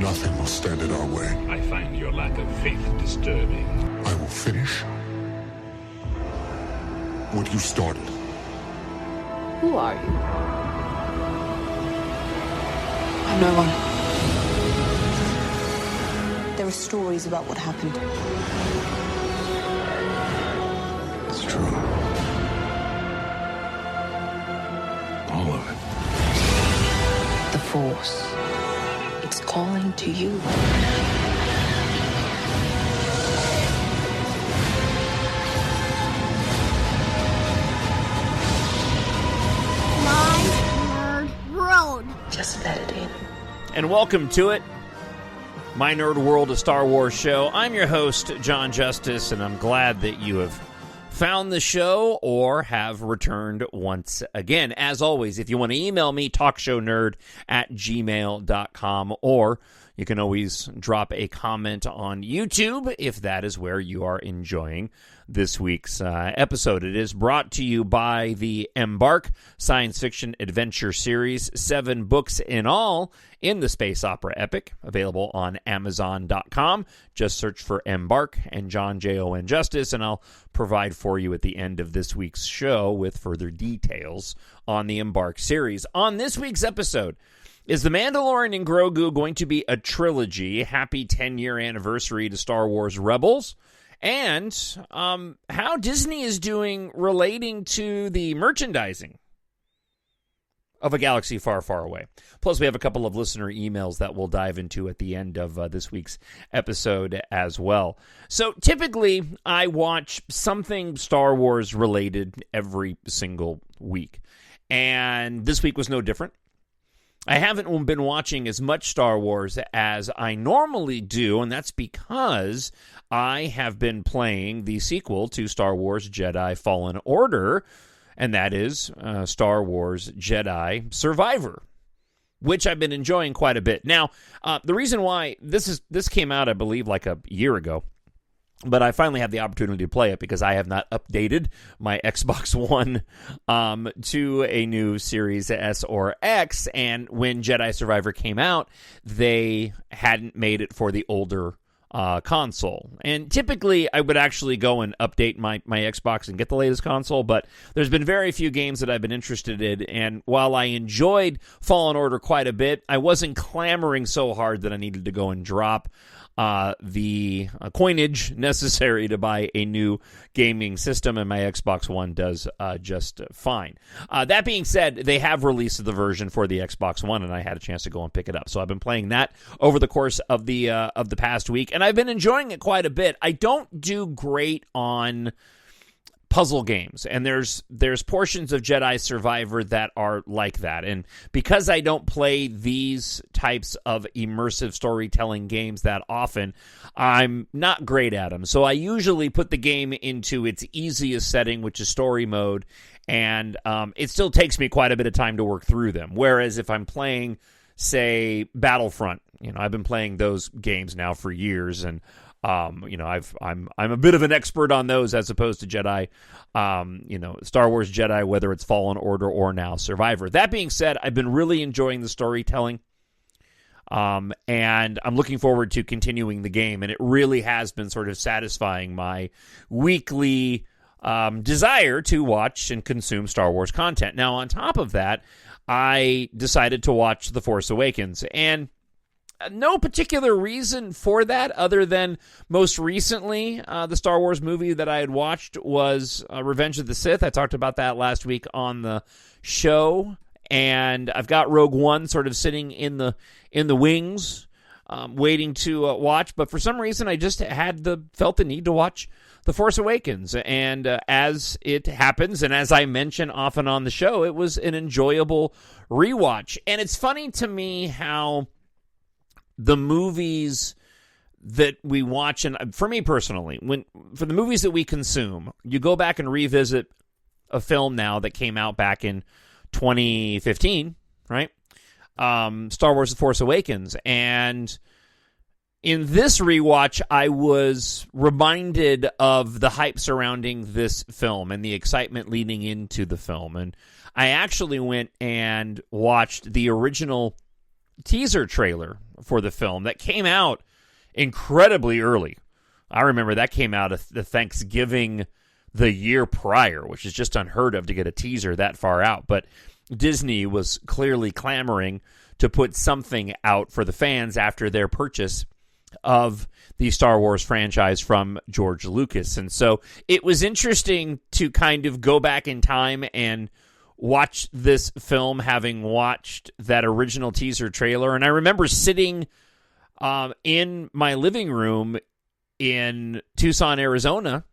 Nothing will stand in our way. I find your lack of faith disturbing. I will finish what you started. Who are you? I'm no one. There are stories about what happened. It's true. All of it. The Force. It's calling to you. My Nerd Road. Just let it in. And welcome to it, My Nerd World, a Star Wars show. I'm your host, John Justice, and I'm glad that you have found the show or have returned once again. As always, if you want to email me, TalkShowNerd@gmail.com, or you can always drop a comment on YouTube if that is where you are enjoying this week's episode. It is brought to you by the EMBARK Science Fiction Adventure Series, 7 books in all in the space opera epic, available on Amazon.com. Just search for EMBARK and John J.O.N. Justice, and I'll provide for you at the end of this week's show with further details on the EMBARK series. On this week's episode, is The Mandalorian and Grogu going to be a trilogy? Happy 10-year anniversary to Star Wars Rebels. And how Disney is doing relating to the merchandising of A Galaxy Far, Far Away. Plus, we have a couple of listener emails that we'll dive into at the end of this week's episode as well. So, typically, I watch something Star Wars related every single week. And this week was no different. I haven't been watching as much Star Wars as I normally do, and that's because I have been playing the sequel to Star Wars Jedi Fallen Order, and that is Star Wars Jedi Survivor, which I've been enjoying quite a bit. Now, the reason why this came out, I believe, like a year ago, but I finally have the opportunity to play it because I have not updated my Xbox One to a new Series S or X. And when Jedi Survivor came out, they hadn't made it for the older console. And typically, I would actually go and update my Xbox and get the latest console, but there's been very few games that I've been interested in. And while I enjoyed Fallen Order quite a bit, I wasn't clamoring so hard that I needed to go and drop the coinage necessary to buy a new gaming system, and my Xbox One does just fine. That being said, they have released the version for the Xbox One, and I had a chance to go and pick it up. So I've been playing that over the course of the past week, and I've been enjoying it quite a bit. I don't do great on puzzle games, and there's portions of Jedi Survivor that are like that, and because I don't play these types of immersive storytelling games that often, I'm not great at them. So I usually put the game into its easiest setting, which is story mode, and it still takes me quite a bit of time to work through them. Whereas if I'm playing, say, Battlefront, I've been playing those games now for years, and I'm a bit of an expert on those as opposed to Jedi, Star Wars Jedi, whether it's Fallen Order or now Survivor. That being said, I've been really enjoying the storytelling, and I'm looking forward to continuing the game, and it really has been sort of satisfying my weekly desire to watch and consume Star Wars content. Now, on top of that, I decided to watch The Force Awakens, and no particular reason for that other than most recently the Star Wars movie that I had watched was Revenge of the Sith. I talked about that last week on the show, and I've got Rogue One sort of sitting in the wings waiting to watch, but for some reason I just felt the need to watch The Force Awakens, and as it happens, and as I mention often on the show, it was an enjoyable rewatch. And it's funny to me how the movies that we watch, and for me personally, for the movies that we consume, you go back and revisit a film now that came out back in 2015, right? Star Wars The Force Awakens. And in this rewatch, I was reminded of the hype surrounding this film and the excitement leading into the film. And I actually went and watched the original teaser trailer for the film that came out incredibly early. I remember that came out of the Thanksgiving the year prior, which is just unheard of to get a teaser that far out. But Disney was clearly clamoring to put something out for the fans after their purchase of the Star Wars franchise from George Lucas. And so it was interesting to kind of go back in time and watch this film, having watched that original teaser trailer. And I remember sitting in my living room in Tucson, Arizona,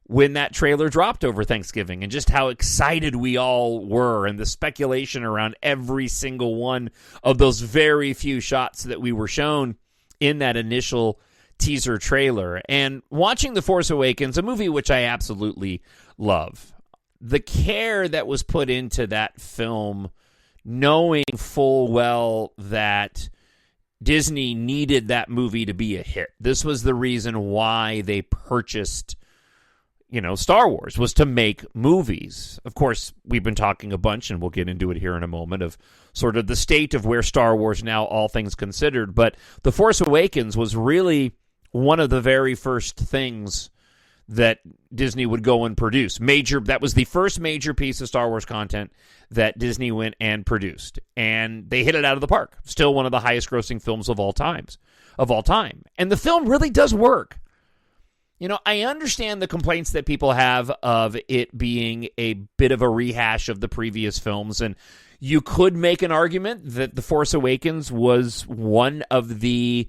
when that trailer dropped over Thanksgiving, and just how excited we all were, and the speculation around every single one of those very few shots that we were shown in that initial teaser trailer. And watching The Force Awakens, a movie which I absolutely love, the care that was put into that film, knowing full well that Disney needed that movie to be a hit. This was the reason why they purchased, Star Wars, was to make movies. Of course, we've been talking a bunch, and we'll get into it here in a moment, of sort of the state of where Star Wars now, all things considered. But The Force Awakens was really one of the very first things that Disney would go and produce. That was the first major piece of Star Wars content that Disney went and produced. And they hit it out of the park. Still one of the highest grossing films of all time. And the film really does work. I understand the complaints that people have of it being a bit of a rehash of the previous films, and you could make an argument that The Force Awakens was one of the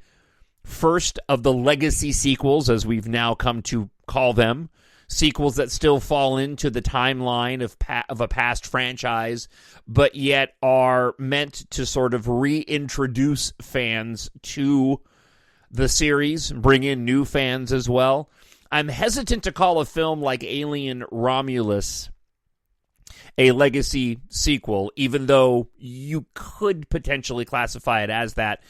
first of the legacy sequels, as we've now come to call them, sequels that still fall into the timeline of a past franchise, but yet are meant to sort of reintroduce fans to the series, bring in new fans as well. I'm hesitant to call a film like Alien Romulus a legacy sequel, even though you could potentially classify it as that,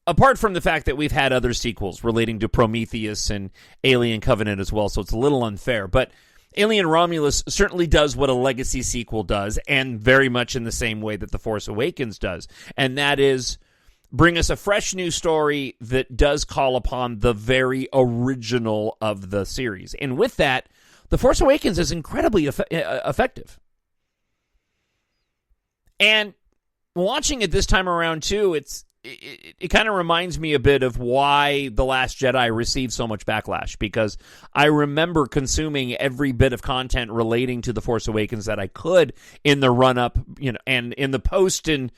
apart from the fact that we've had other sequels relating to Prometheus and Alien Covenant as well, so it's a little unfair. But Alien Romulus certainly does what a legacy sequel does, and very much in the same way that The Force Awakens does, and that is bring us a fresh new story that does call upon the very original of the series. And with that, The Force Awakens is incredibly effective. And watching it this time around, too, it kind of reminds me a bit of why The Last Jedi received so much backlash, because I remember consuming every bit of content relating to The Force Awakens that I could in the run-up, and in the post and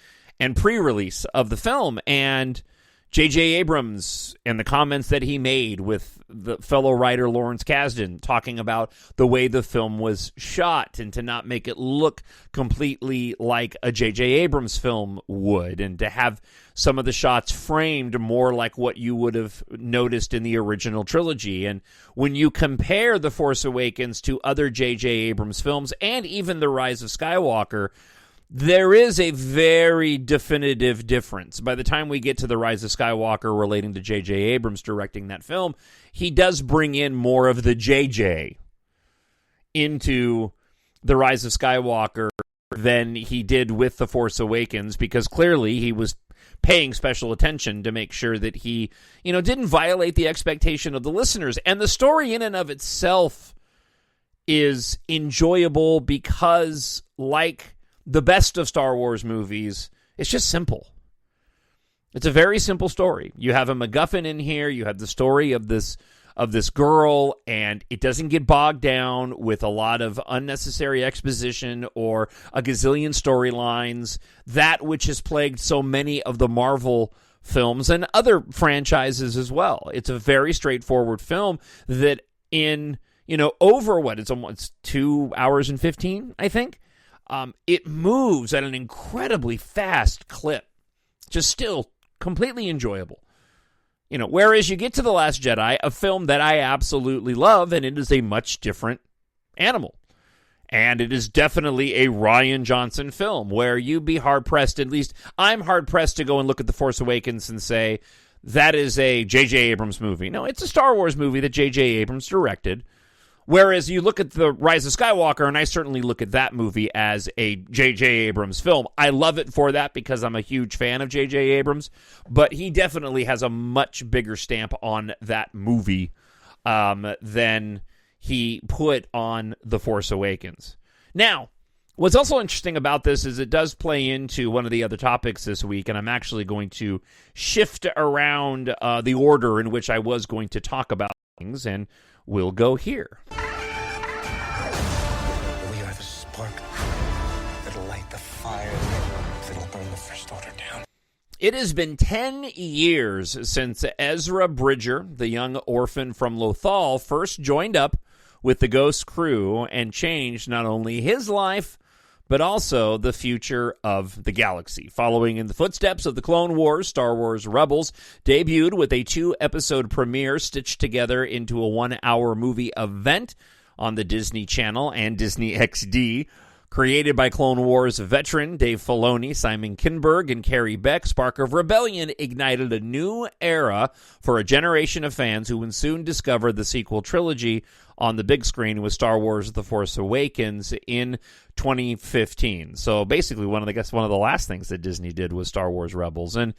pre-release of the film, and J.J. Abrams and the comments that he made with the fellow writer Lawrence Kasdan talking about the way the film was shot and to not make it look completely like a J.J. Abrams film would, and to have some of the shots framed more like what you would have noticed in the original trilogy. And when you compare The Force Awakens to other J.J. Abrams films and even The Rise of Skywalker, there is a very definitive difference. By the time we get to The Rise of Skywalker relating to J.J. Abrams directing that film, he does bring in more of the J.J. into The Rise of Skywalker than he did with The Force Awakens, because clearly he was paying special attention to make sure that he, didn't violate the expectation of the listeners. And the story in and of itself is enjoyable because, like the best of Star Wars movies, it's just simple. It's a very simple story. You have a MacGuffin in here. You have the story of this girl, and it doesn't get bogged down with a lot of unnecessary exposition or a gazillion storylines, that which has plagued so many of the Marvel films and other franchises as well. It's a very straightforward film that in, over it's 2 hours and 15, I think. It moves at an incredibly fast clip, just still completely enjoyable. Whereas you get to The Last Jedi, a film that I absolutely love, and it is a much different animal. And it is definitely a Rian Johnson film, where you'd be hard-pressed, at least I'm hard-pressed to go and look at The Force Awakens and say, that is a J.J. Abrams movie. No, it's a Star Wars movie that J.J. Abrams directed, Whereas you look at The Rise of Skywalker, and I certainly look at that movie as a J.J. Abrams film. I love it for that because I'm a huge fan of J.J. Abrams, but he definitely has a much bigger stamp on that movie than he put on The Force Awakens. Now, what's also interesting about this is it does play into one of the other topics this week, and I'm actually going to shift around the order in which I was going to talk about things, and we'll go here. We are the spark that'll light the fire that'll burn the First Order down. It has been 10 years since Ezra Bridger, the young orphan from Lothal, first joined up with the Ghost crew and changed not only his life, but also the future of the galaxy. Following in the footsteps of the Clone Wars, Star Wars Rebels debuted with a 2-episode premiere stitched together into a 1-hour movie event on the Disney Channel and Disney XD. Created by Clone Wars veteran Dave Filoni, Simon Kinberg, and Carrie Beck, Spark of Rebellion ignited a new era for a generation of fans who would soon discover the sequel trilogy on the big screen with Star Wars The Force Awakens in 2015. So basically one of the last things that Disney did was Star Wars Rebels. And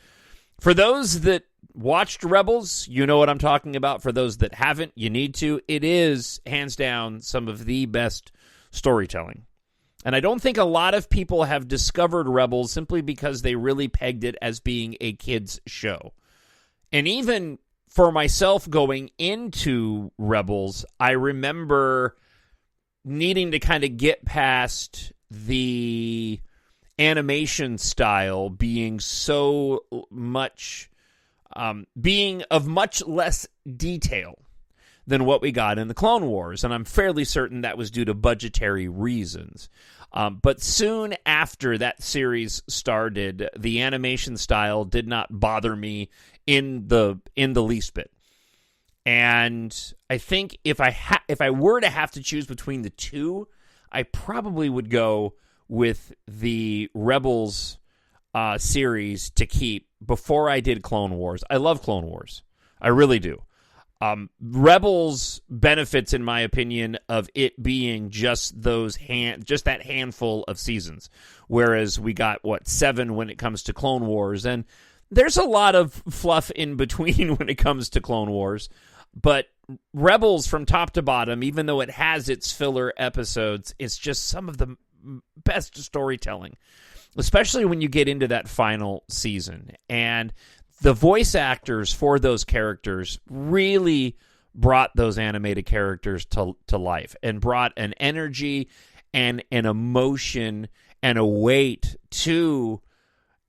for those that watched Rebels, you know what I'm talking about. For those that haven't, you need to. It is, hands down, some of the best storytelling. And I don't think a lot of people have discovered Rebels simply because they really pegged it as being a kid's show. And even for myself going into Rebels, I remember needing to kind of get past the animation style being so much, being of much less detail than what we got in the Clone Wars. And I'm fairly certain that was due to budgetary reasons. But soon after that series started, the animation style did not bother me in the least bit. And I think if I were to have to choose between the two, I probably would go with the Rebels series to keep before I did Clone Wars. I love Clone Wars. I really do. Rebels benefits, in my opinion, of it being just that handful of seasons, whereas we got 7 when it comes to Clone Wars, and there's a lot of fluff in between when it comes to Clone Wars, but Rebels from top to bottom, even though it has its filler episodes, it's just some of the best storytelling, especially when you get into that final season. And the voice actors for those characters really brought those animated characters to life and brought an energy and an emotion and a weight to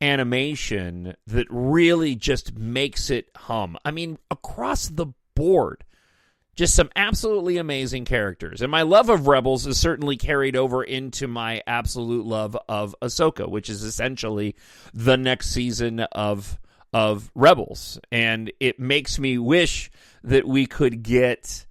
animation that really just makes it hum. I mean, across the board, just some absolutely amazing characters. And my love of Rebels is certainly carried over into my absolute love of Ahsoka, which is essentially the next season of Rebels. And it makes me wish that we could get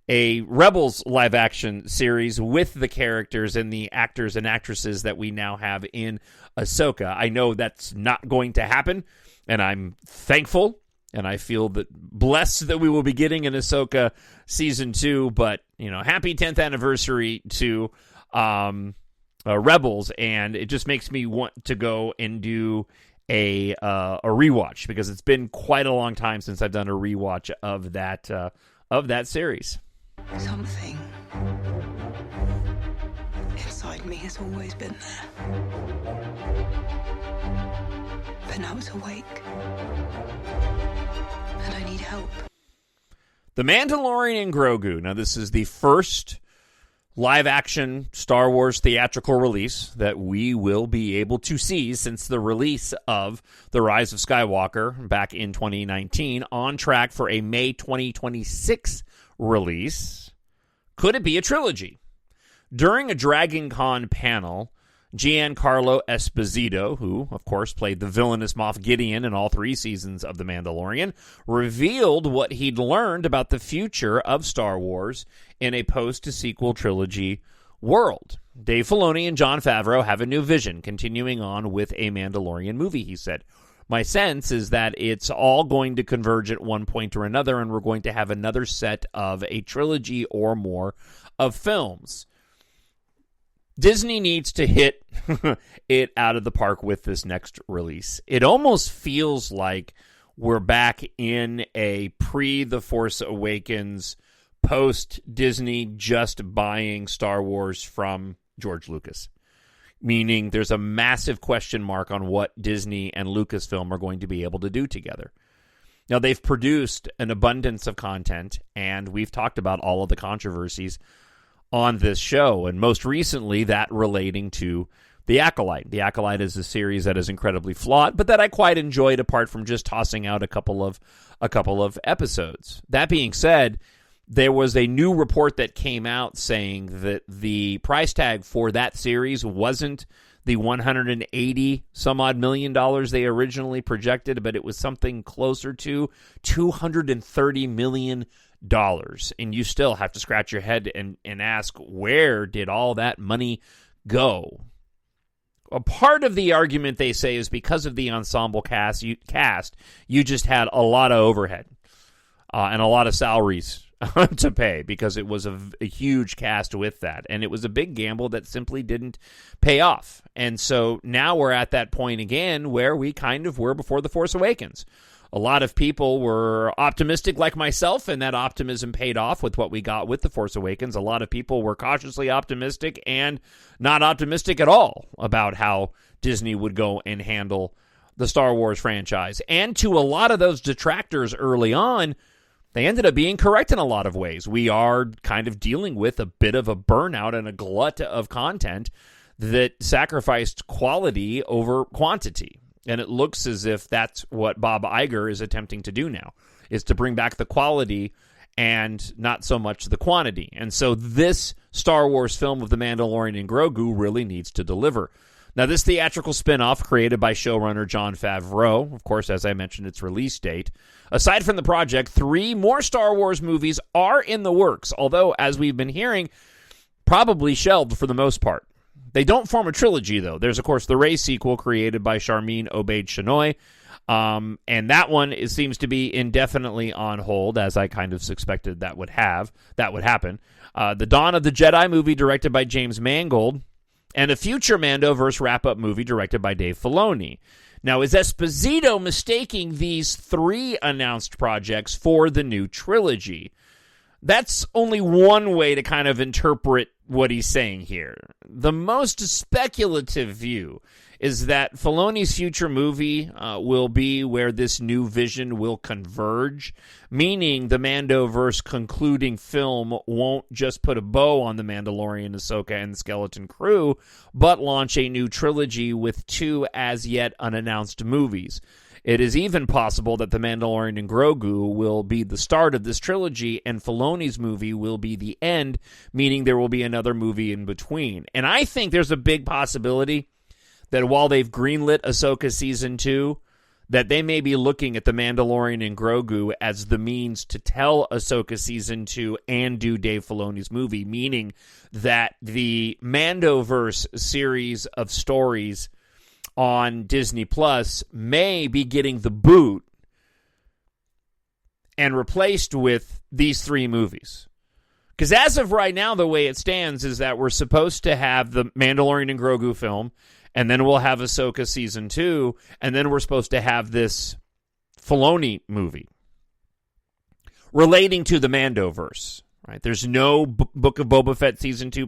a Rebels live action series with the characters and the actors and actresses that we now have in Ahsoka. I know that's not going to happen, and I'm thankful, and I feel blessed that we will be getting an Ahsoka season 2, but, happy 10th anniversary to Rebels, and it just makes me want to go and do a rewatch, because it's been quite a long time since I've done a rewatch of that series. Something inside me has always been there, but now it's awake, and I need help. The Mandalorian and Grogu. Now, this is the first live-action Star Wars theatrical release that we will be able to see since the release of The Rise of Skywalker back in 2019, on track for a May 2026 release. Could it be a trilogy? During a Dragon Con panel, Giancarlo Esposito, who, of course, played the villainous Moff Gideon in all 3 seasons of The Mandalorian, revealed what he'd learned about the future of Star Wars in a post-sequel trilogy world. Dave Filoni and Jon Favreau have a new vision, continuing on with a Mandalorian movie, he said. My sense is that it's all going to converge at one point or another, and we're going to have another set of a trilogy or more of films. Disney needs to hit it out of the park with this next release. It almost feels like we're back in a pre-The Force Awakens, post-Disney just buying Star Wars from George Lucas. Meaning there's a massive question mark on what Disney and Lucasfilm are going to be able to do together. Now, they've produced an abundance of content, and we've talked about all of the controversies on this show, and most recently that relating to The Acolyte. The Acolyte is a series that is incredibly flawed, but that I quite enjoyed apart from just tossing out a couple of episodes. That being said, there was a new report that came out saying that the price tag for that series wasn't the $180 some odd million they originally projected, but it was something closer to $230 million. And you still have to scratch your head and ask, where did all that money go? A part of the argument, they say, is because of the ensemble cast, you just had a lot of overhead and a lot of salaries to pay, because it was a huge cast with that. And it was a big gamble that simply didn't pay off. And so now we're at that point again where we kind of were before The Force Awakens. A lot of people were optimistic like myself, and that optimism paid off with what we got with The Force Awakens. A lot of people were cautiously optimistic and not optimistic at all about how Disney would go and handle the Star Wars franchise. And to a lot of those detractors early on, they ended up being correct in a lot of ways. We are kind of dealing with a bit of a burnout and a glut of content that sacrificed quality over quantity. And it looks as if that's what Bob Iger is attempting to do now, is to bring back the quality and not so much the quantity. And so this Star Wars film of The Mandalorian and Grogu really needs to deliver. Now, this theatrical spinoff created by showrunner Jon Favreau, of course, as I mentioned, its release date. Aside from the project, 3 more Star Wars movies are in the works, although, as we've been hearing, probably shelved for the most part. They don't form a trilogy, though. There's, of course, the Rey sequel created by Sharmeen Obaid-Chinoy, and that one seems to be indefinitely on hold, as I kind of suspected that would happen. The Dawn of the Jedi movie directed by James Mangold, and a future Mandoverse wrap-up movie directed by Dave Filoni. Now, is Esposito mistaking these 3 announced projects for the new trilogy? That's only one way to kind of interpret what he's saying here. The most speculative view is that Filoni's future movie will be where this new vision will converge, meaning the Mandoverse concluding film won't just put a bow on The Mandalorian, Ahsoka, and the Skeleton Crew, but launch a new trilogy with 2 as yet unannounced movies. It is even possible that The Mandalorian and Grogu will be the start of this trilogy, and Filoni's movie will be the end, meaning there will be another movie in between. And I think there's a big possibility that while they've greenlit Ahsoka Season 2, that they may be looking at The Mandalorian and Grogu as the means to tell Ahsoka Season 2 and do Dave Filoni's movie, meaning that the Mandoverse series of stories on Disney Plus may be getting the boot and replaced with these 3 movies. Because as of right now, the way it stands is that we're supposed to have the Mandalorian and Grogu film, and then we'll have Ahsoka Season 2, and then we're supposed to have this Filoni movie relating to the Mandoverse. Right? There's no Book of Boba Fett Season 2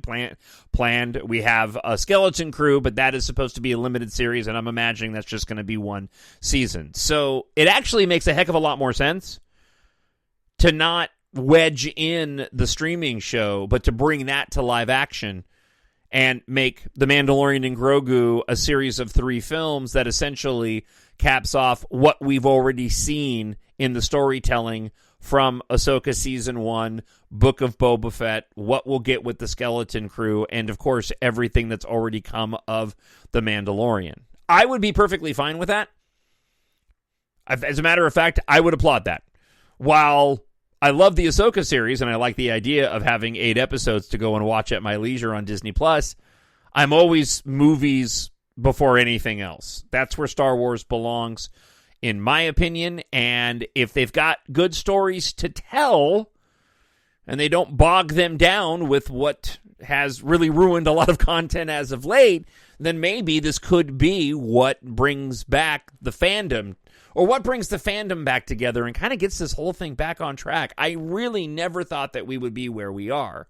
planned. We have a Skeleton Crew, but that is supposed to be a limited series, and I'm imagining that's just going to be 1 season. So it actually makes a heck of a lot more sense to not wedge in the streaming show, but to bring that to live action and make The Mandalorian and Grogu a series of 3 films that essentially caps off what we've already seen in the storytelling from Ahsoka Season 1, Book of Boba Fett, what we'll get with the Skeleton Crew, and, of course, everything that's already come of The Mandalorian. I would be perfectly fine with that. As a matter of fact, I would applaud that. While I love the Ahsoka series, and I like the idea of having 8 episodes to go and watch at my leisure on Disney+, I'm always movies before anything else. That's where Star Wars belongs. in my opinion. And if they've got good stories to tell and they don't bog them down with what has really ruined a lot of content as of late, then maybe this could be what brings back the fandom, or what brings the fandom back together and kind of gets this whole thing back on track. I really never thought that we would be where we are.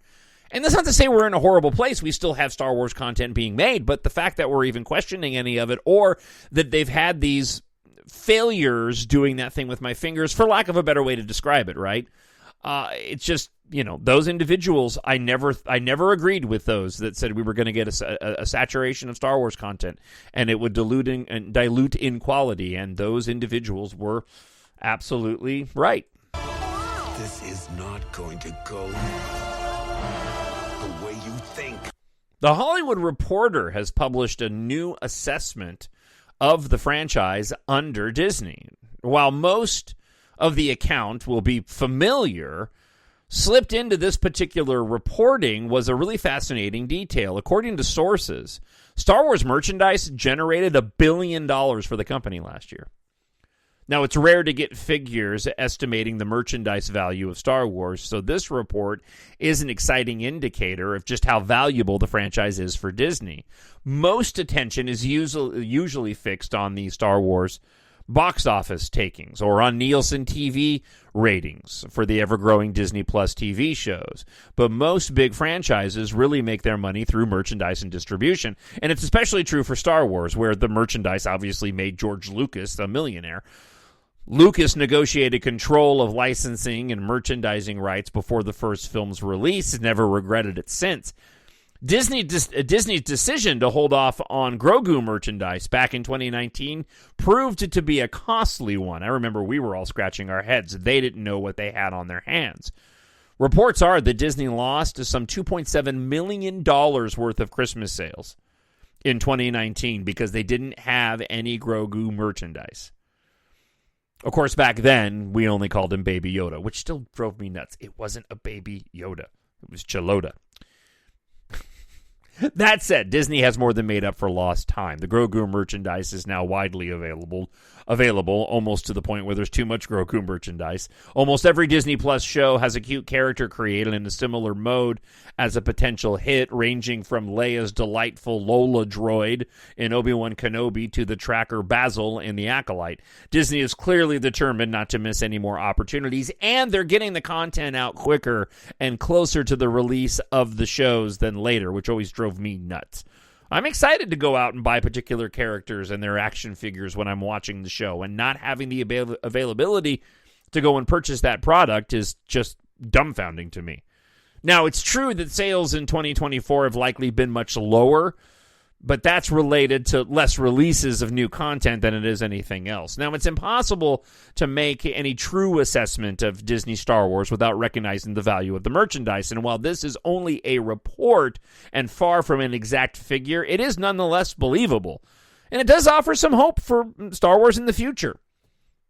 And that's not to say we're in a horrible place. We still have Star Wars content being made, but the fact that we're even questioning any of it, or that they've had these failures doing that thing with my fingers, for lack of a better way to describe it, right? It's just, those individuals, I never agreed with those that said we were going to get a saturation of Star Wars content and it would dilute in quality, and those individuals were absolutely right. This is not going to go the way you think. The Hollywood Reporter has published a new assessment of the franchise under Disney. While most of the account will be familiar, slipped into this particular reporting was a really fascinating detail. According to sources, Star Wars merchandise generated $1 billion for the company last year. Now, it's rare to get figures estimating the merchandise value of Star Wars, so this report is an exciting indicator of just how valuable the franchise is for Disney. Most attention is usually fixed on the Star Wars box office takings or on Nielsen TV ratings for the ever-growing Disney Plus TV shows. But most big franchises really make their money through merchandise and distribution, and it's especially true for Star Wars, where the merchandise obviously made George Lucas a millionaire. Lucas negotiated control of licensing and merchandising rights before the first film's release, has never regretted it since. Disney's decision to hold off on Grogu merchandise back in 2019 proved to be a costly one. I remember we were all scratching our heads. They didn't know what they had on their hands. Reports are that Disney lost some $2.7 million worth of Christmas sales in 2019 because they didn't have any Grogu merchandise. Of course, back then, we only called him Baby Yoda, which still drove me nuts. It wasn't a Baby Yoda. It was Chaloda. That said, Disney has more than made up for lost time. The Grogu merchandise is now widely available, almost to the point where there's too much Grogu merchandise. Almost every Disney Plus show has a cute character created in a similar mode as a potential hit, ranging from Leia's delightful Lola droid in Obi-Wan Kenobi to the tracker Basil in The Acolyte. Disney is clearly determined not to miss any more opportunities, and they're getting the content out quicker and closer to the release of the shows than later, which always drove me nuts. I'm excited to go out and buy particular characters and their action figures when I'm watching the show, and not having the availability to go and purchase that product is just dumbfounding to me. Now, it's true that sales in 2024 have likely been much lower, but that's related to less releases of new content than it is anything else. Now, it's impossible to make any true assessment of Disney Star Wars without recognizing the value of the merchandise, and while this is only a report and far from an exact figure, it is nonetheless believable, and it does offer some hope for Star Wars in the future.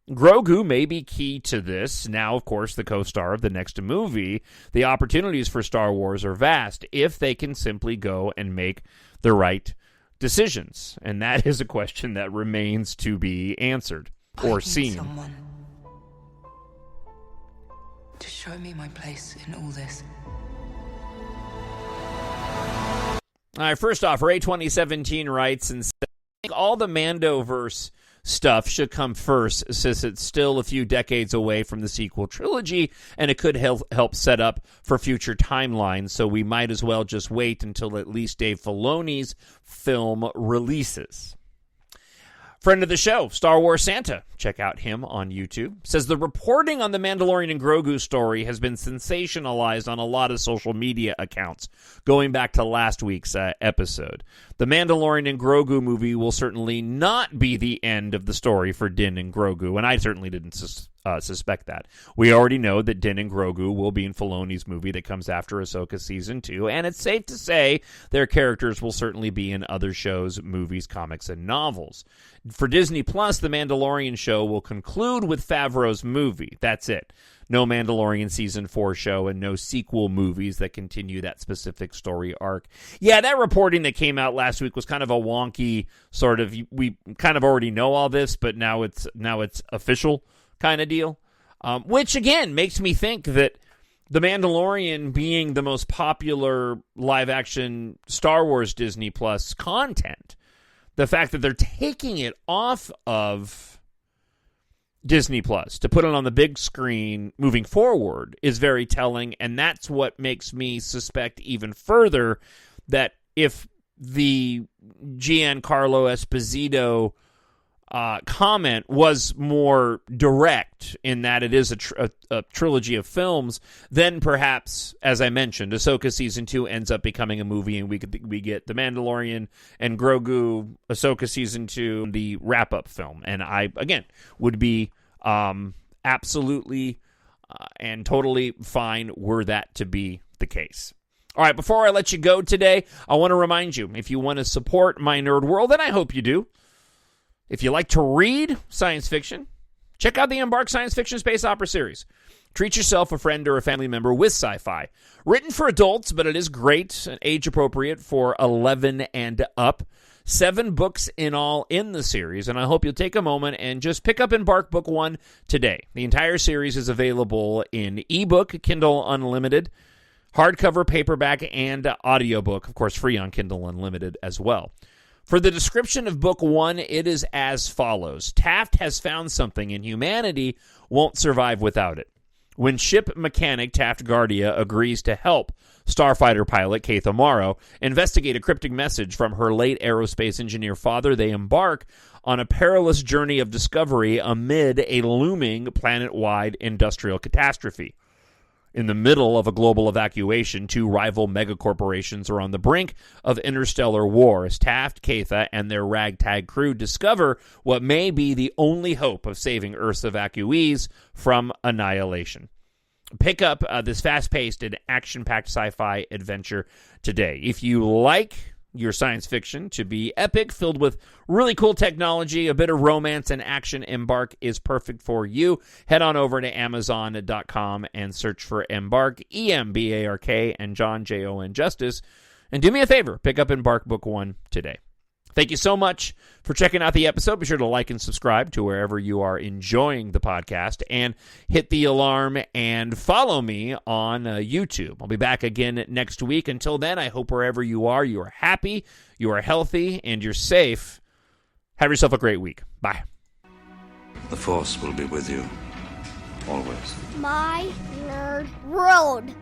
Grogu may be key to this. Now, of course, the co-star of the next movie, the opportunities for Star Wars are vast if they can simply go and make the right decisions. And that is a question that remains to be answered or seen. Someone to show me my place in all this. All right, first off, Ray 2017 writes and says, I think all the Mandoverse stuff should come first, since it's still a few decades away from the sequel trilogy, and it could help set up for future timelines, so we might as well just wait until at least Dave Filoni's film releases. Friend of the show, Star Wars Santa, check out him on YouTube, says the reporting on the Mandalorian and Grogu story has been sensationalized on a lot of social media accounts, going back to last week's episode. The Mandalorian and Grogu movie will certainly not be the end of the story for Din and Grogu, and I certainly didn't suspect that. We already know that Din and Grogu will be in Filoni's movie that comes after Ahsoka Season 2, and it's safe to say their characters will certainly be in other shows, movies, comics, and novels. For Disney Plus, The Mandalorian show will conclude with Favreau's movie. That's it. No Mandalorian Season 4 show and no sequel movies that continue that specific story arc. Yeah, that reporting that came out last week was kind of a wonky sort of, we kind of already know all this, but now it's official kind of deal. Which, again, makes me think that The Mandalorian being the most popular live-action Star Wars Disney Plus content, the fact that they're taking it off of Disney Plus to put it on the big screen moving forward is very telling, and that's what makes me suspect even further that if the Giancarlo Esposito comment was more direct in that it is a trilogy of films, then perhaps, as I mentioned, Ahsoka Season 2 ends up becoming a movie, and we get The Mandalorian and Grogu, Ahsoka Season 2, the wrap-up film. And I, again, would be absolutely and totally fine were that to be the case. All right, before I let you go today, I want to remind you, if you want to support my nerd world, and I hope you do, if you like to read science fiction, check out the EMBARK Science Fiction Space Opera series. Treat yourself, a friend, or a family member with sci-fi. Written for adults, but it is great and age-appropriate for 11 and up. 7 books in all in the series, and I hope you'll take a moment and just pick up EMBARK Book 1 today. The entire series is available in ebook, Kindle Unlimited, hardcover, paperback, and audiobook, of course, free on Kindle Unlimited as well. For the description of Book 1, it is as follows. Taft has found something, and humanity won't survive without it. When ship mechanic Taft Guardia agrees to help starfighter pilot Keith Amaro investigate a cryptic message from her late aerospace engineer father, they embark on a perilous journey of discovery amid a looming planet-wide industrial catastrophe. In the middle of a global evacuation, 2 rival megacorporations are on the brink of interstellar war as Taft, Keitha, and their ragtag crew discover what may be the only hope of saving Earth's evacuees from annihilation. Pick up this fast-paced and action-packed sci-fi adventure today. If you like your science fiction to be epic, filled with really cool technology, a bit of romance and action, EMBARK is perfect for you. Head on over to Amazon.com and search for EMBARK, EMBARK, and John, Jon, Justice. And do me a favor, pick up EMBARK Book 1 today. Thank you so much for checking out the episode. Be sure to like and subscribe to wherever you are enjoying the podcast, and hit the alarm and follow me on YouTube. I'll be back again next week. Until then, I hope wherever you are happy, you are healthy, and you're safe. Have yourself a great week. Bye. The Force will be with you, always. My nerd world.